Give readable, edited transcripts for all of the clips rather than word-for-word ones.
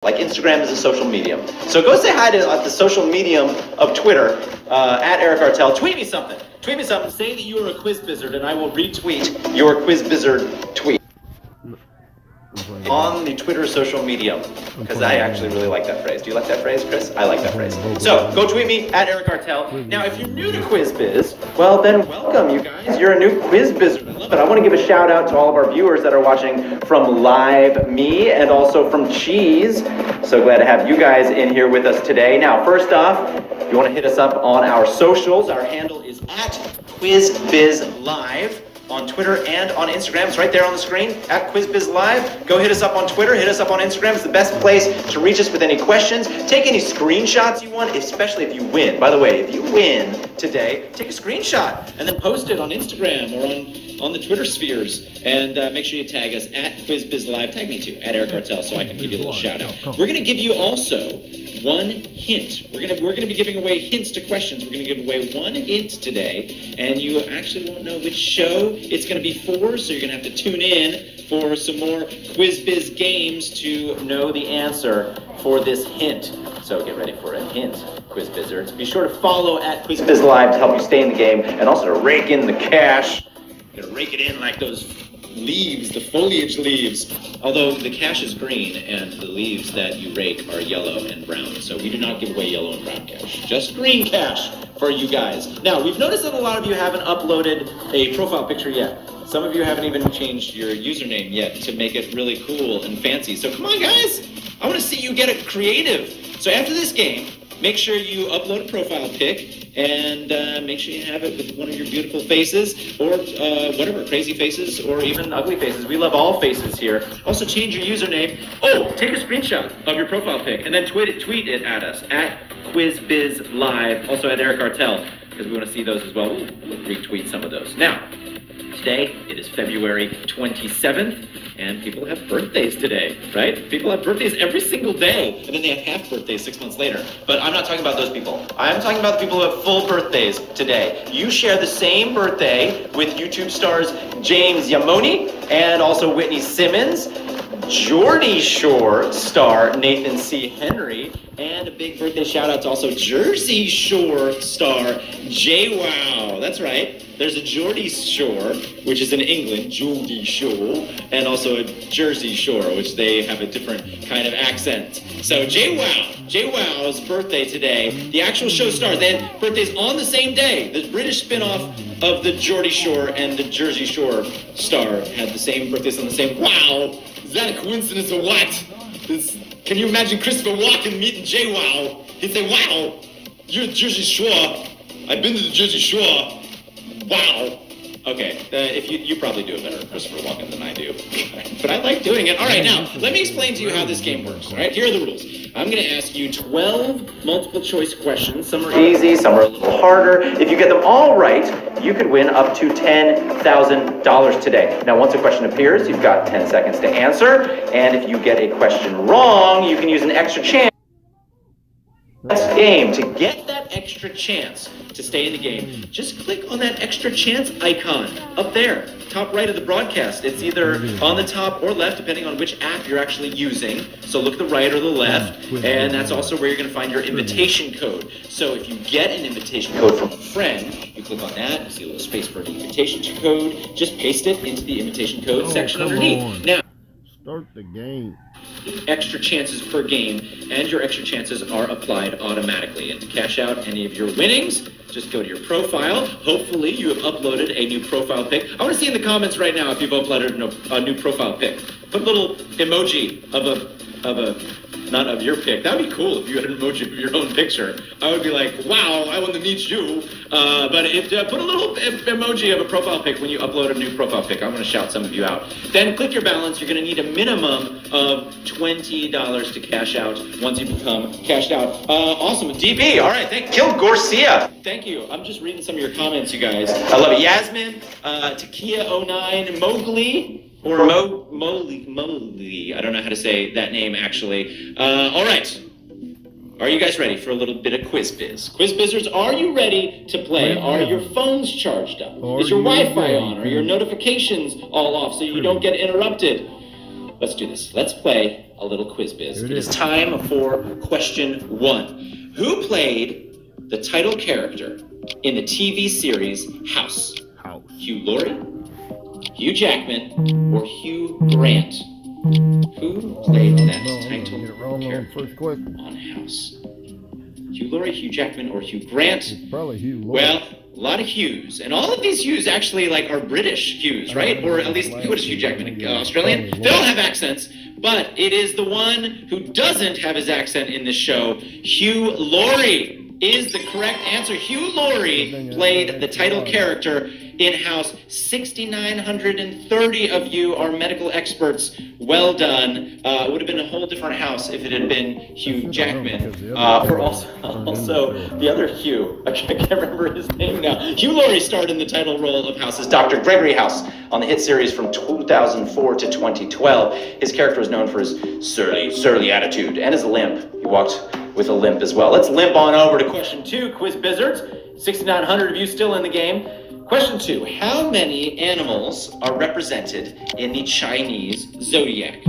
Like Instagram is a social medium. So go say hi to the social medium of Twitter, at Eric Artel. Tweet me something. Tweet me something. Say that you are a quiz bizzard, and I will retweet your quiz bizzard tweet on the Twitter social medium, because I actually really like that phrase. Do you like that phrase, Chris? I like that phrase. So go tweet me at Eric Artel. Now, if you're new to Quiz Biz, well then welcome, you guys. You're a new Quiz Bizzard. I love it. I want to give a shout out to all of our viewers that are watching from Live Me and also from Cheese. So glad to have you guys in here with us today. Now, first off, if you want to hit us up on our socials, our handle is at QuizBizLive. On Twitter and on Instagram. It's right there on the screen, at QuizBizLive. Go hit us up on Twitter, hit us up on Instagram. It's the best place to reach us with any questions. Take any screenshots you want, especially if you win. By the way, if you win today, take a screenshot and then post it on Instagram or on the Twitter spheres. And make sure you tag us at QuizBizLive. Tag me too, at Eric Artel, so I can give you a little shout out. We're gonna give you also one hint. We're gonna be giving away hints to questions. We're gonna give away one hint today, and you actually won't know which show it's gonna be for, so you're gonna have to tune in for some more Quiz Biz games to know the answer for this hint. So get ready for a hint, Quiz Bizzards. Be sure to follow at Quiz Biz Live to help you stay in the game, and also to rake in the cash. You're gonna rake it in like those leaves, the foliage leaves. Although the cash is green and the leaves that you rake are yellow and brown. So we do not give away yellow and brown cash, just green cash for you guys. Now, we've noticed that a lot of you haven't uploaded a profile picture yet. Some of you haven't even changed your username yet to make it really cool and fancy. So come on, guys. I want to see you get it creative. So after this game, make sure you upload a profile pic and make sure you have it with one of your beautiful faces or whatever, crazy faces or even ugly faces. We love all faces here. Also change your username. Oh, take a screenshot of your profile pic and then tweet it at us, at QuizBizLive, also at Eric Artel, because we want to see those as well. We'll retweet some of those. Now, today, it is February 27th, and people have birthdays today, right? People have birthdays every single day, and then they have half birthdays 6 months later. But I'm not talking about those people. I'm talking about the people who have full birthdays today. You share the same birthday with YouTube stars James Yamoni and also Whitney Simmons, Geordie Shore star Nathan C. Henry, and a big birthday shout out to also Jersey Shore star JWoww. That's right. There's a Geordie Shore, which is in England, Geordie Shore, and also a Jersey Shore, which they have a different kind of accent. So JWoww's birthday today. The actual show stars, they had birthdays on the same day. The British spin-off of the Geordie Shore and the Jersey Shore star had the same birthdays on the same. Wow, is that a coincidence or what? Can you imagine Christopher Walken meeting JWoww? He'd say, wow, you're at Jersey Shore. I've been to the Jersey Shore. Wow. Okay, if you probably do a better Christopher Walken than I do. But I like doing it. All right, now, let me explain to you how this game works. All right, here are the rules. I'm going to ask you 12 multiple choice questions. Some are easy, some are a little harder. If you get them all right, you could win up to $10,000 today. Now, once a question appears, you've got 10 seconds to answer. And if you get a question wrong, you can use an extra chance. Game. To get that extra chance to stay in the game, just click on that extra chance icon up there, top right of the broadcast. It's either on the top or left, depending on which app you're actually using. So look at the right or the left, and that's also where you're going to find your invitation code. So if you get an invitation code from a friend, you click on that, you see a little space for an invitation code, just paste it into the invitation code section underneath. Now, start the game. Extra chances per game, and your extra chances are applied automatically. And to cash out any of your winnings, just go to your profile. Hopefully you have uploaded a new profile pic. I want to see in the comments right now if you've uploaded a new profile pic. Put a little emoji of a not of your pic. That would be cool if you had an emoji of your own picture. I would be like, wow, I want to meet you. But put a little emoji of a profile pic when you upload a new profile pic. I'm going to shout some of you out. Then click your balance. You're going to need a minimum of $20 to cash out once you become cashed out. Awesome. DB. All right. Kill Garcia. Thank you. I'm just reading some of your comments, you guys. I love it. Yasmin, Takia09, Mowgli. Or Mowgli. I don't know how to say that name, actually. All right. Are you guys ready for a little bit of Quiz Biz? Quiz Bizzards, are you ready to play? Are your phones charged up? Is your Wi-Fi on? Are your notifications all off so you don't get interrupted? Let's do this. Let's play a little quiz biz. It is time for question 1. Who played the title character in the TV series House? Hugh Laurie, Hugh Jackman, or Hugh Grant? Who played that title character on House? Hugh Laurie, Hugh Jackman, or Hugh Grant? It's probably Hugh Laurie. Well, a lot of Hughes, and all of these Hughes actually are British Hughes, right? Or at least, what is Hugh Jackman? Australian? They all have accents, but it is the one who doesn't have his accent in this show. Hugh Laurie is the correct answer. Hugh Laurie played the title character in House. 6,930 of you are medical experts. Well done. It would have been a whole different house if it had been Hugh Jackman. Or also the other Hugh. I can't remember his name now. Hugh Laurie starred in the title role of House as Dr. Gregory House on the hit series from 2004 to 2012. His character was known for his surly attitude and his limp. He walked with a limp as well. Let's limp on over to question 2, Quiz Bizzards. 6,900 of you still in the game. Question 2, how many animals are represented in the Chinese Zodiac?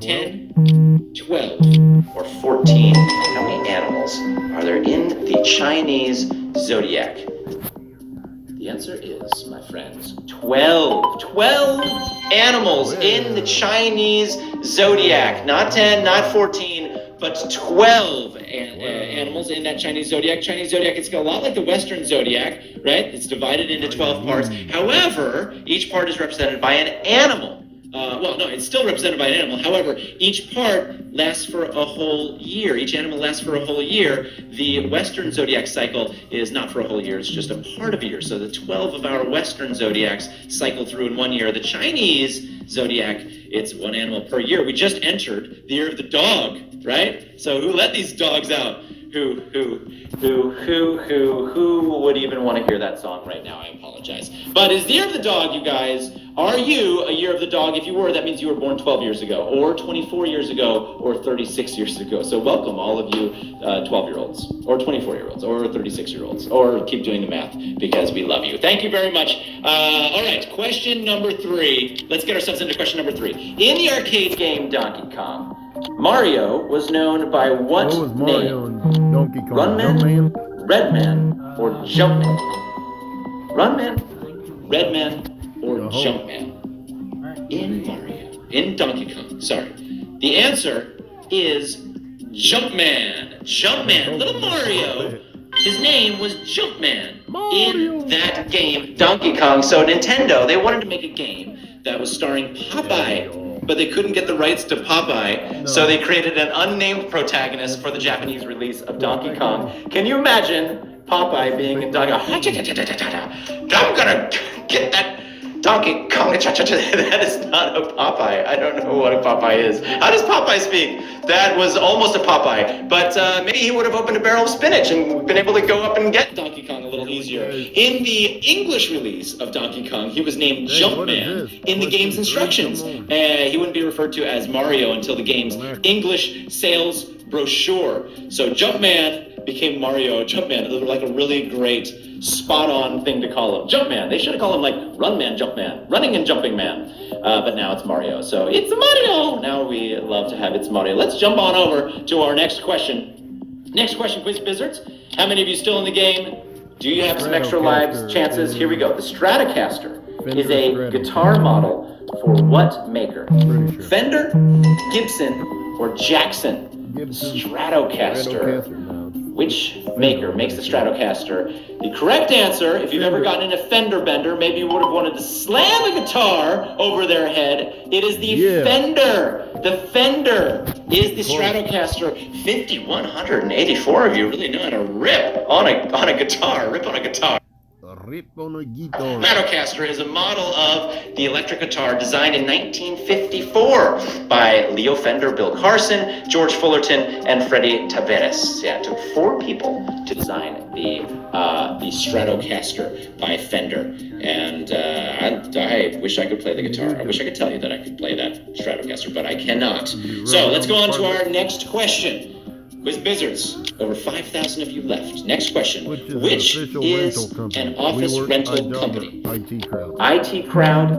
10, 12, or 14? How many animals are there in the Chinese Zodiac? The answer is, my friends, 12. 12 animals in the Chinese Zodiac. Not 10, not 14, but 12 animals in that Chinese Zodiac. Chinese Zodiac, it's a lot like the Western Zodiac, right? It's divided into 12 parts. However, each part is represented by an animal. Well, no, it's still represented by an animal. However, each part lasts for a whole year. Each animal lasts for a whole year. The Western Zodiac cycle is not for a whole year. It's just a part of a year. So the 12 of our Western Zodiacs cycle through in 1 year. The Chinese Zodiac, it's one animal per year. We just entered the year of the dog, right? So who let these dogs out? Who would even want to hear that song right now? I apologize. But is the year of the dog, you guys, are you a year of the dog? If you were, that means you were born 12 years ago, or 24 years ago, or 36 years ago. So welcome, all of you 12-year-olds, or 24-year-olds, or 36-year-olds, or keep doing the math, because we love you. Thank you very much. All right, question number 3. Let's get ourselves into question number 3. In the arcade game Donkey Kong, Mario was known by what name? Donkey Kong? Runman, Redman, or Jumpman? Runman, Redman, or Jumpman? In Donkey Kong, sorry. The answer is Jumpman. Jumpman. Little Mario, his name was Jumpman in that game, Donkey Kong. So Nintendo, they wanted to make a game that was starring Popeye. But they couldn't get the rights to Popeye, so they created an unnamed protagonist for the Japanese release of Donkey Kong. Can you imagine Popeye being in Donkey Kong? I'm gonna get that Donkey Kong. That is not a Popeye. I don't know what a Popeye is. How does Popeye speak? That was almost a Popeye, but maybe he would have opened a barrel of spinach and been able to go up and get Donkey Kong a little easier. In the English release of Donkey Kong, he was named Jumpman in the game's instructions. He wouldn't be referred to as Mario until the game's English sales brochure. So Jumpman became Mario. Jumpman, like a really great, spot-on thing to call him. Jumpman. They should have called him like Runman, Jumpman, Running and Jumping Man. But now it's Mario. So it's Mario. Now we love to have it's Mario. Let's jump on over to our next question. Next question, Quiz Bizzards. How many of you still in the game? Do you have some extra lives, chances? Here we go. The Stratocaster is a guitar model for what maker? Fender, Gibson, or Jackson? Stratocaster. Which maker makes the Stratocaster? The correct answer, if you've ever gotten in a fender bender, maybe you would have wanted to slam a guitar over their head. It is the Fender. The Fender is the Stratocaster. 5,184 of you really know how to rip on a guitar. Rip on a guitar. Stratocaster is a model of the electric guitar designed in 1954 by Leo Fender, Bill Carson, George Fullerton, and Freddie Taveras. Yeah, it took 4 people to design the Stratocaster by Fender. And I wish I could play the guitar. I wish I could tell you that I could play that Stratocaster, but I cannot. So let's go on to our next question. Quiz Bizzards, over 5,000 of you left. Next question. Which is an office rental company? IT Crowd,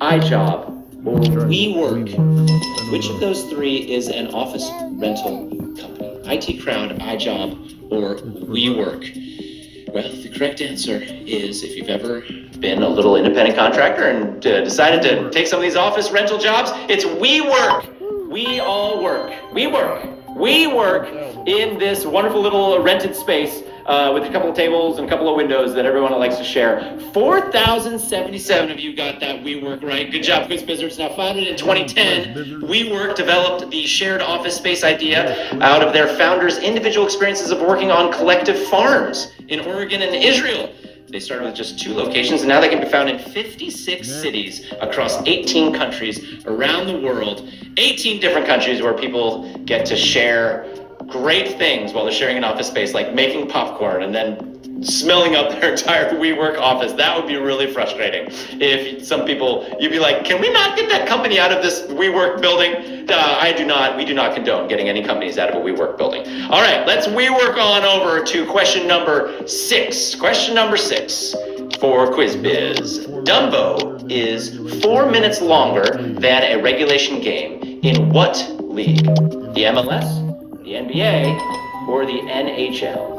iJob, or WeWork. Which of those three is an office rental company? IT Crowd, iJob, or WeWork? Well, the correct answer is, if you've ever Been a little independent contractor and decided to take some of these office rental jobs, it's WeWork. We all work. We work. We work in this wonderful little rented space with a couple of tables and a couple of windows that everyone likes to share. 4,077 of you got that WeWork right. Good job, Quiz Wizards. Now founded in 2010, WeWork developed the shared office space idea out of their founders' individual experiences of working on collective farms in Oregon and Israel. They started with just 2 locations, and now they can be found in 56 cities across 18 countries around the world. 18 different countries where people get to share great things while they're sharing an office space, like making popcorn and then smelling up their entire WeWork office. That would be really frustrating. If some people, you'd be like, can we not get that company out of this WeWork building? We do not condone getting any companies out of a WeWork building. All right, let's WeWork on over to question number 6. Question number 6 for Quiz Biz. Dumbo is 4 minutes longer than a regulation game in what league? The MLS, the NBA, or the NHL?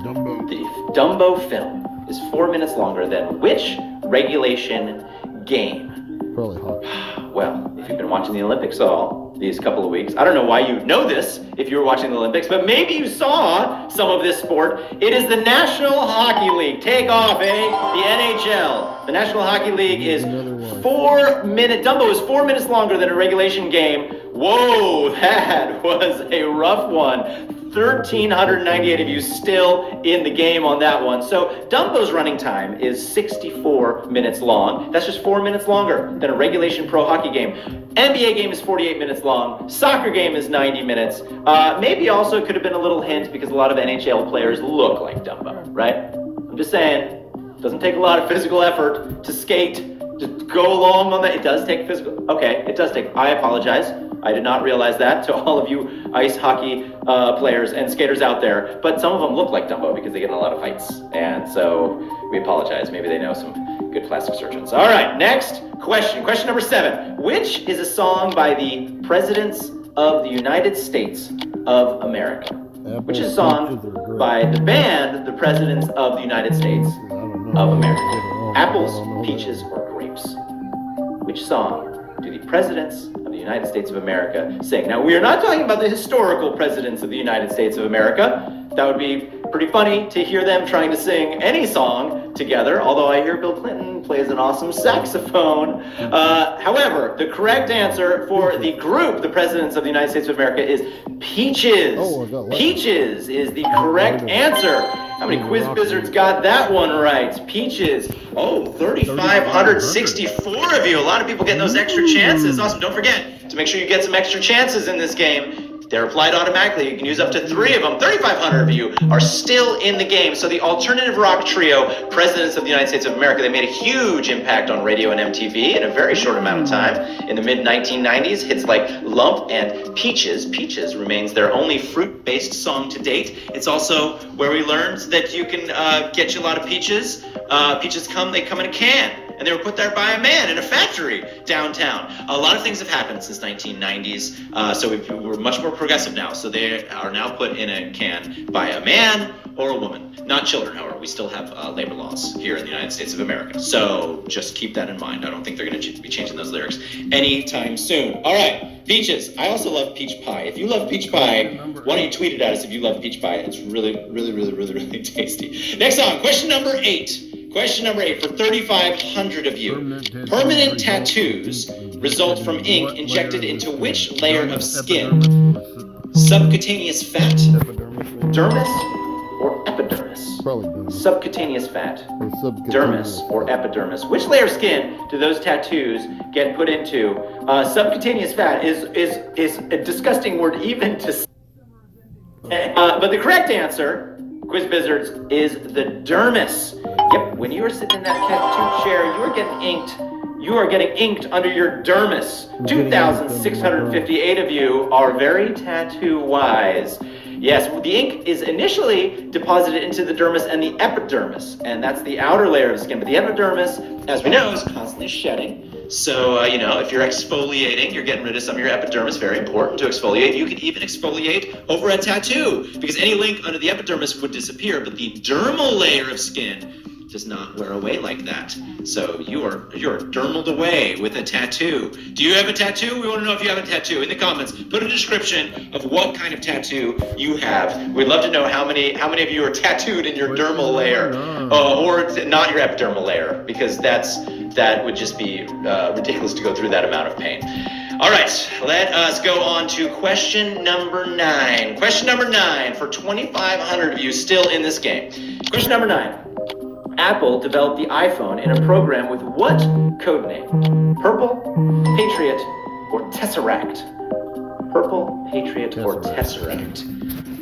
The Dumbo film is 4 minutes longer than which regulation game? Probably hockey. Well, if you've been watching the Olympics all these couple of weeks, I don't know why you know this if you were watching the Olympics, but maybe you saw some of this sport. It is the National Hockey League. Take off, eh? The NHL. The National Hockey League is 4 minutes. Dumbo is 4 minutes longer than a regulation game. Whoa, that was a rough one. 1,398 of you still in the game on that one. So Dumbo's running time is 64 minutes long. That's just 4 minutes longer than a regulation pro hockey game. NBA game is 48 minutes long. Soccer game is 90 minutes. Maybe also it could have been a little hint because a lot of NHL players look like Dumbo, right? I'm just saying, it doesn't take a lot of physical effort to skate, to go along on that. It does take physical, okay, it does take, I apologize. I did not realize that to all of you ice hockey players and skaters out there, but some of them look like Dumbo because they get in a lot of fights, and so we apologize. Maybe they know some good plastic surgeons. All right, next question. Question number 7. Which is a song by the Presidents of the United States of America? Which is a song by the band, the Presidents of the United States of America? Apples, peaches, or grapes? Which song do the Presidents of the United States of America sing? Now, we are not talking about the historical Presidents of the United States of America. That would be pretty funny to hear them trying to sing any song together, although I hear Bill Clinton plays an awesome saxophone. However, the correct answer for the group, the Presidents of the United States of America, is Peaches. Peaches is the correct answer. How many Quiz Wizards got that one right? Peaches. Oh, 3,564 of you. A lot of people getting those extra chances. Awesome. Don't forget to make sure you get some extra chances in this game. They're applied automatically. You can use up to 3 of them. 3,500 of you are still in the game. So the alternative rock trio, Presidents of the United States of America, they made a huge impact on radio and MTV in a very short amount of time. In the mid-1990s, hits like Lump and Peaches. Peaches remains their only fruit-based song to date. It's also where we learned that you can get you a lot of peaches. Peaches they come in a can. And they were put there by a man in a factory downtown. A lot of things have happened since 1990s, so we're much more progressive now. So they are now put in a can by a man or a woman. Not children, however. We still have labor laws here in the United States of America. So just keep that in mind. I don't think they're going to be changing those lyrics anytime soon. All right, peaches. I also love peach pie. If you love peach pie, why don't you tweet it at us if you love peach pie? It's really, really, really, really, really tasty. Next song, question number 8. Question number 8 for 3,500 of you. Permanent tattoos result from ink injected into which layer of skin? Subcutaneous fat, dermis, or epidermis? Subcutaneous fat, dermis, or epidermis. Which layer of skin do those tattoos get put into? Subcutaneous fat is a disgusting word even to say. But the correct answer, Quiz Wizards, is the dermis. Yep, when you are sitting in that tattoo chair, you are getting inked under your dermis. 2,658 of you are very tattoo wise. Yes, the ink is initially deposited into the dermis and the epidermis, and that's the outer layer of the skin. But the epidermis, as we know, is constantly shedding. So, if you're exfoliating, you're getting rid of some of your epidermis, very important to exfoliate. You can even exfoliate over a tattoo because any link under the epidermis would disappear, but the dermal layer of skin does not wear away like that. So you're dermaled away with a tattoo. Do you have a tattoo? We want to know if you have a tattoo. In the comments, put a description of what kind of tattoo you have. We'd love to know how many of you are tattooed in your dermal layer, or not your epidermal layer, because that would just be ridiculous to go through that amount of pain. All right, let us go on to question number 9. Question number 9 for 2,500 of you still in this game. Question number 9. Apple developed the iPhone in a program with what codename? Purple, Patriot, or Tesseract? Purple, Patriot, or Tesseract?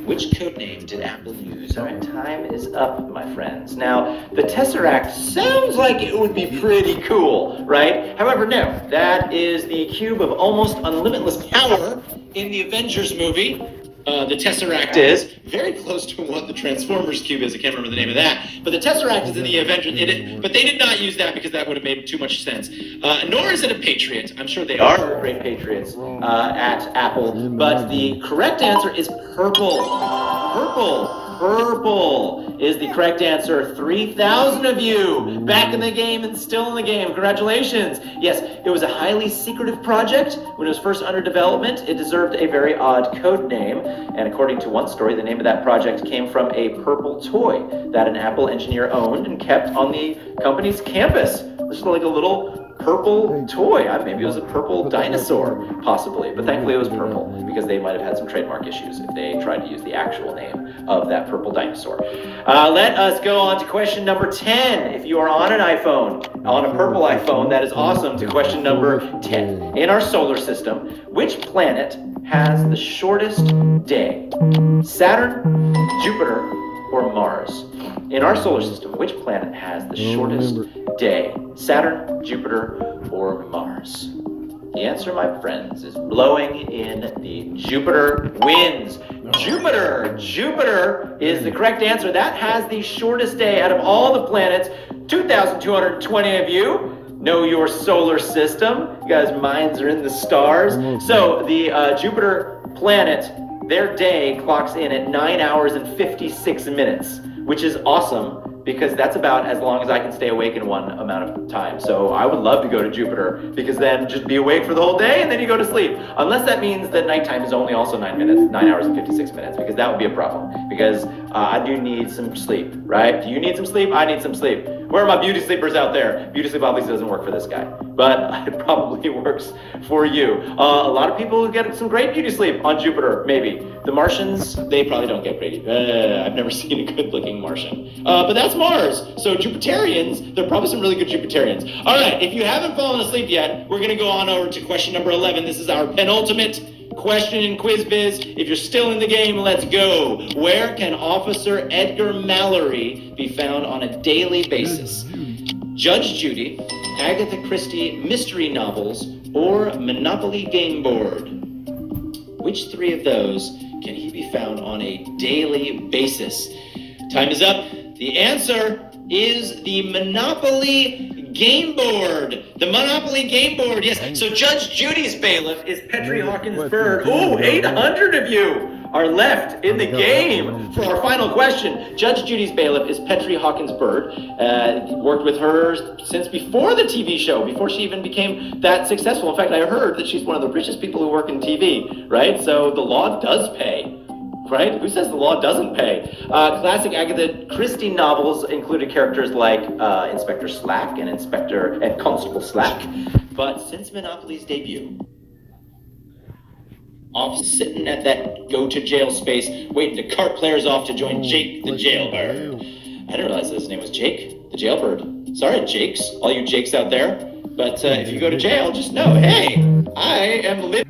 Which codename did Apple use? All right, time is up, my friends. Now, the Tesseract sounds like it would be pretty cool, right? However, no, that is the cube of almost unlimitless power in the Avengers movie. The Tesseract is very close to what the Transformers cube is. I can't remember the name of that. But the Tesseract is in the Avengers. But they did not use that because that would have made too much sense. Nor is it a Patriot. I'm sure they are great patriots at Apple. But the correct answer is purple. Purple is the correct answer. 3,000 of you back in the game and still in the game. Congratulations. Yes, it was a highly secretive project. When it was first under development, it deserved a very odd code name. And according to one story, the name of that project came from a purple toy that an Apple engineer owned and kept on the company's campus. This is like a little purple toy. Maybe it was a purple dinosaur, possibly. But thankfully it was purple because they might have had some trademark issues if they tried to use the actual name of that purple dinosaur. Let us go on to question number 10. If you are on an iPhone, on a purple iPhone, that is awesome, to question number 10. In our solar system, which planet has the shortest day? Saturn, Jupiter, or Mars? In our solar system, which planet has the shortest day? Saturn, Jupiter, or Mars? The answer, my friends, is blowing in the Jupiter winds. Jupiter is the correct answer. That has the shortest day out of all the planets. 2,220 of you know your solar system. You guys' minds are in the stars. So the Jupiter planet, their day clocks in at 9 hours and 56 minutes, which is awesome because that's about as long as I can stay awake in one amount of time. So I would love to go to Jupiter because then just be awake for the whole day and then you go to sleep. Unless that means that nighttime is only also 9 hours and 56 minutes, because that would be a problem because I do need some sleep, right? Do you need some sleep? I need some sleep. Where are my beauty sleepers out there? Beauty sleep obviously doesn't work for this guy, but it probably works for you. A lot of people get some great beauty sleep on Jupiter, maybe. The Martians, they probably don't get great. I've never seen a good-looking Martian. But that's Mars. So Jupiterians, there are probably some really good Jupiterians. All right, if you haven't fallen asleep yet, we're going to go on over to question number 11. This is our penultimate question in Quiz Biz. If you're still in the game, let's go. Where can Officer Edgar Mallory be found on a daily basis? Judge Judy, Agatha Christie mystery novels, or Monopoly game board? Which three of those can he be found on a daily basis? Time is up. The answer is the Monopoly game board. The Monopoly game board, yes. So Judge Judy's bailiff is Petrie Hawkins' bird. Ooh, 800 of you are left in the game for our final question. Judge Judy's bailiff is Petrie Hawkins' bird. Worked with her since before the TV show, before she even became that successful. In fact, I heard that she's one of the richest people who work in TV, right? So the law does pay. Right? Who says the law doesn't pay? Classic Agatha Christie novels included characters like Inspector Slack and Constable Slack. But since Monopoly's debut, off sitting at that go-to-jail space, waiting to cart players off to join Jake the jailbird. I didn't realize his name was Jake the jailbird. Sorry, Jakes, all you Jakes out there. But if you go to jail, just know, hey, I am living.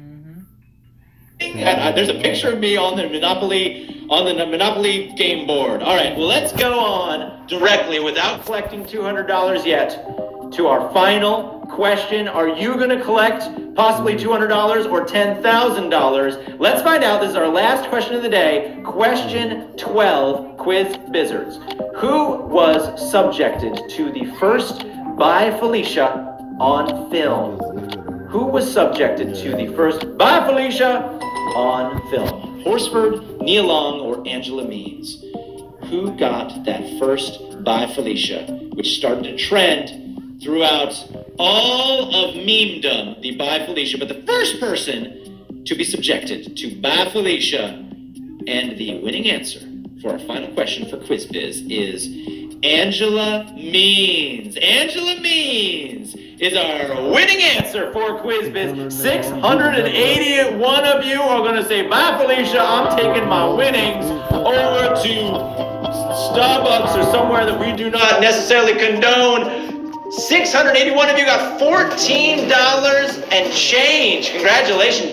There's a picture of me on the Monopoly game board. All right, well, let's go on directly without collecting $200 yet to our final question. Are you going to collect possibly $200 or $10,000? Let's find out. This is our last question of the day. Question 12, Quiz Bizzards. Who was subjected to the first by Felicia on film? Who was subjected to the first Bye Felicia on film? Horsford, Nia Long, or Angela Means? Who got that first Bye Felicia, which started a trend throughout all of memedom, the Bye Felicia, but the first person to be subjected to Bye Felicia? And the winning answer for our final question for Quiz Biz is Angela Means. Angela Means is our winning answer for Quiz Biz. 681 of you are going to say, bye, Felicia, I'm taking my winnings over to Starbucks or somewhere that we do not necessarily condone. 681 of you got $14 and change. Congratulations.